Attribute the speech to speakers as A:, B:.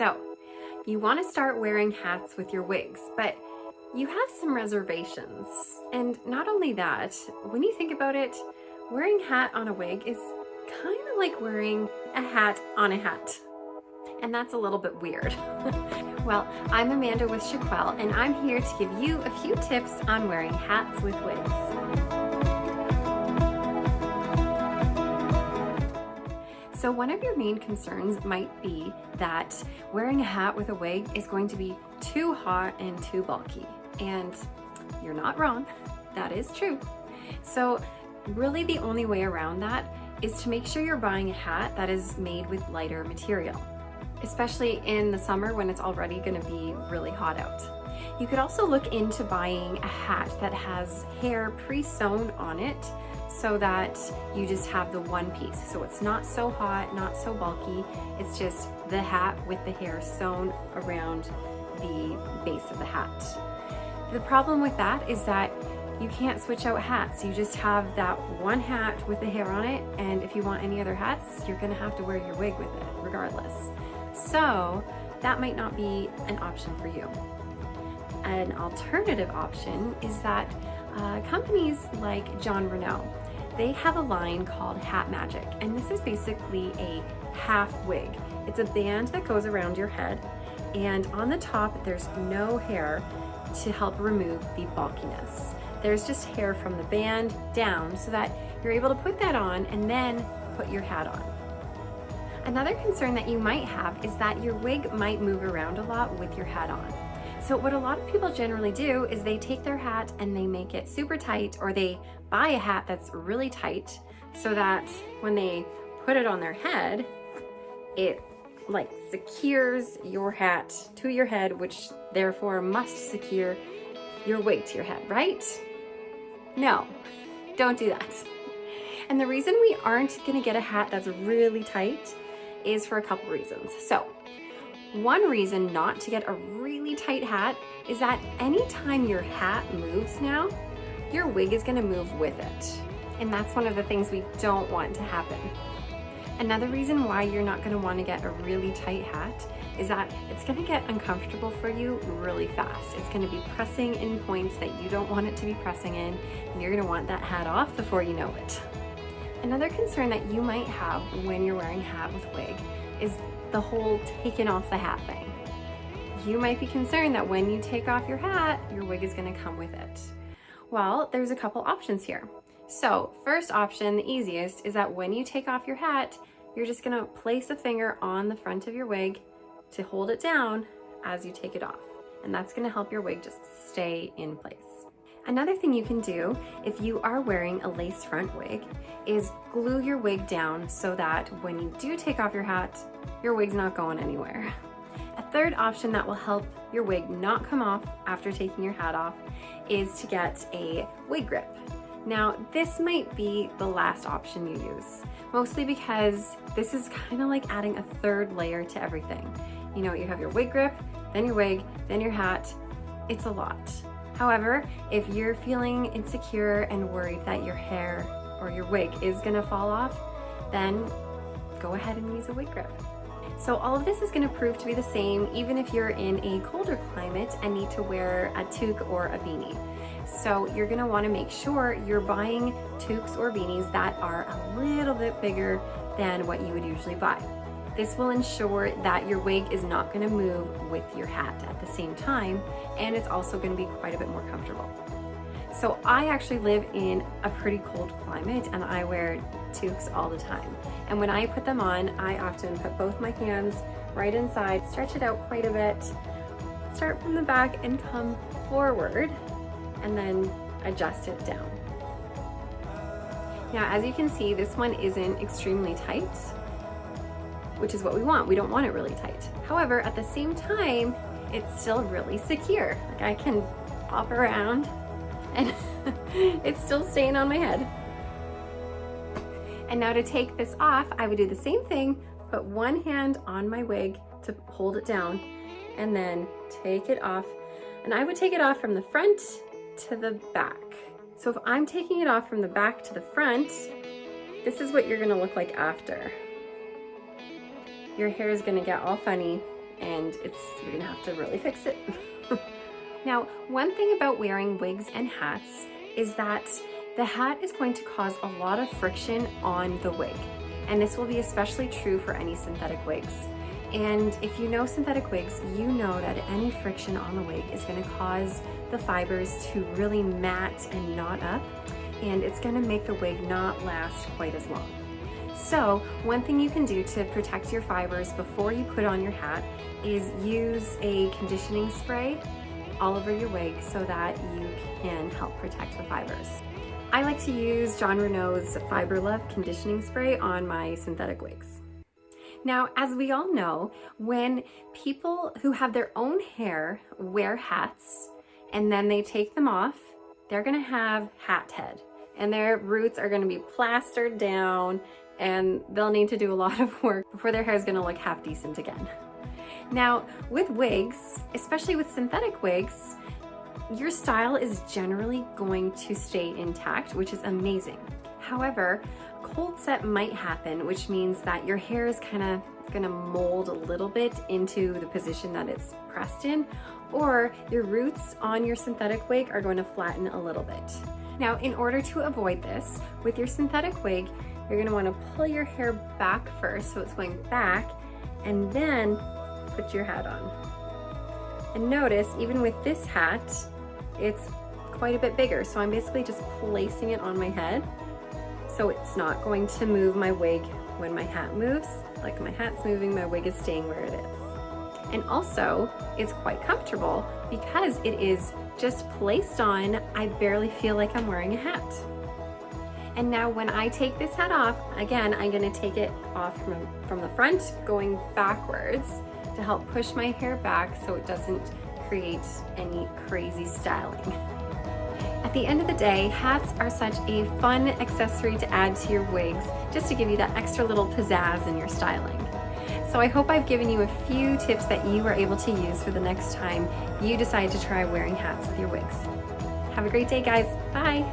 A: So you want to start wearing hats with your wigs, but you have some reservations. And not only that, when you think about it, wearing a hat on a wig is kind of like wearing a hat on a hat. And that's a little bit weird. Well, I'm Amanda with Chiquel, and I'm here to give you a few tips on wearing hats with wigs. So one of your main concerns might be that wearing a hat with a wig is going to be too hot and too bulky. And you're not wrong, that is true. So really the only way around that is to make sure you're buying a hat that is made with lighter material, especially in the summer when it's already gonna be really hot out. You could also look into buying a hat that has hair pre-sewn on it so that you just have the one piece. So it's not so hot, not so bulky, it's just the hat with the hair sewn around the base of the hat. The problem with that is that you can't switch out hats. You just have that one hat with the hair on it, and if you want any other hats, you're gonna have to wear your wig with it regardless. So that might not be an option for you. An alternative option is that companies like John Renault, they have a line called Hat Magic, and this is basically a half wig. It's a band that goes around your head, and on the top there's no hair to help remove the bulkiness. There's just hair from the band down so that you're able to put that on and then put your hat on. Another concern that you might have is that your wig might move around a lot with your hat on. So what a lot of people generally do is they take their hat and they make it super tight, or they buy a hat that's really tight so that when they put it on their head, it like secures your hat to your head, which therefore must secure your wig to your head, right? No, don't do that. And the reason we aren't gonna get a hat that's really tight is for a couple reasons. So one reason not to get a really tight hat is that anytime your hat moves now, your wig is gonna move with it. And that's one of the things we don't want to happen. Another reason why you're not gonna wanna get a really tight hat is that it's gonna get uncomfortable for you really fast. It's gonna be pressing in points that you don't want it to be pressing in, and you're gonna want that hat off before you know it. Another concern that you might have when you're wearing a hat with wig is the whole taking off the hat thing. You might be concerned that when you take off your hat, your wig is gonna come with it. Well, there's a couple options here. So first option, the easiest, is that when you take off your hat, you're just gonna place a finger on the front of your wig to hold it down as you take it off. And that's gonna help your wig just stay in place. Another thing you can do if you are wearing a lace front wig is glue your wig down so that when you do take off your hat, your wig's not going anywhere. A third option that will help your wig not come off after taking your hat off is to get a wig grip. Now, this might be the last option you use, mostly because this is kind of like adding a third layer to everything. You know, you have your wig grip, then your wig, then your hat. It's a lot. However, if you're feeling insecure and worried that your hair or your wig is gonna fall off, then go ahead and use a wig grip. So all of this is gonna prove to be the same even if you're in a colder climate and need to wear a toque or a beanie. So you're gonna wanna make sure you're buying toques or beanies that are a little bit bigger than what you would usually buy. This will ensure that your wig is not gonna move with your hat at the same time, and it's also gonna be quite a bit more comfortable. So I actually live in a pretty cold climate and I wear toques all the time. And when I put them on, I often put both my hands right inside, stretch it out quite a bit, start from the back and come forward, and then adjust it down. Now, as you can see, this one isn't extremely tight, which is what we want. We don't want it really tight. However, at the same time, it's still really secure. Like I can hop around and it's still staying on my head. And now to take this off, I would do the same thing, put one hand on my wig to hold it down and then take it off. And I would take it off from the front to the back. So if I'm taking it off from the back to the front, this is what you're gonna look like after. Your hair is gonna get all funny and you're gonna have to really fix it. Now, one thing about wearing wigs and hats is that the hat is going to cause a lot of friction on the wig. And this will be especially true for any synthetic wigs. And if you know synthetic wigs, you know that any friction on the wig is gonna cause the fibers to really mat and knot up, and it's gonna make the wig not last quite as long. So one thing you can do to protect your fibers before you put on your hat is use a conditioning spray all over your wig so that you can help protect the fibers. I like to use Jon Renau's Fiber Love conditioning spray on my synthetic wigs. Now, as we all know, when people who have their own hair wear hats and then they take them off, they're gonna have hat head, and their roots are gonna be plastered down, and they'll need to do a lot of work before their hair is gonna look half decent again. Now, with wigs, especially with synthetic wigs, your style is generally going to stay intact, which is amazing. However, cold set might happen, which means that your hair is kind of gonna mold a little bit into the position that it's pressed in, or your roots on your synthetic wig are going to flatten a little bit. Now, in order to avoid this, with your synthetic wig, you're gonna wanna pull your hair back first, so it's going back, and then put your hat on. And notice, even with this hat, it's quite a bit bigger, so I'm basically just placing it on my head, so it's not going to move my wig when my hat moves. Like my hat's moving, my wig is staying where it is. And also, it's quite comfortable because it is just placed on. I barely feel like I'm wearing a hat. And now when I take this hat off, again, I'm gonna take it off from the front, going backwards to help push my hair back so it doesn't create any crazy styling. At the end of the day, hats are such a fun accessory to add to your wigs, just to give you that extra little pizzazz in your styling. So I hope I've given you a few tips that you are able to use for the next time you decide to try wearing hats with your wigs. Have a great day, guys. Bye.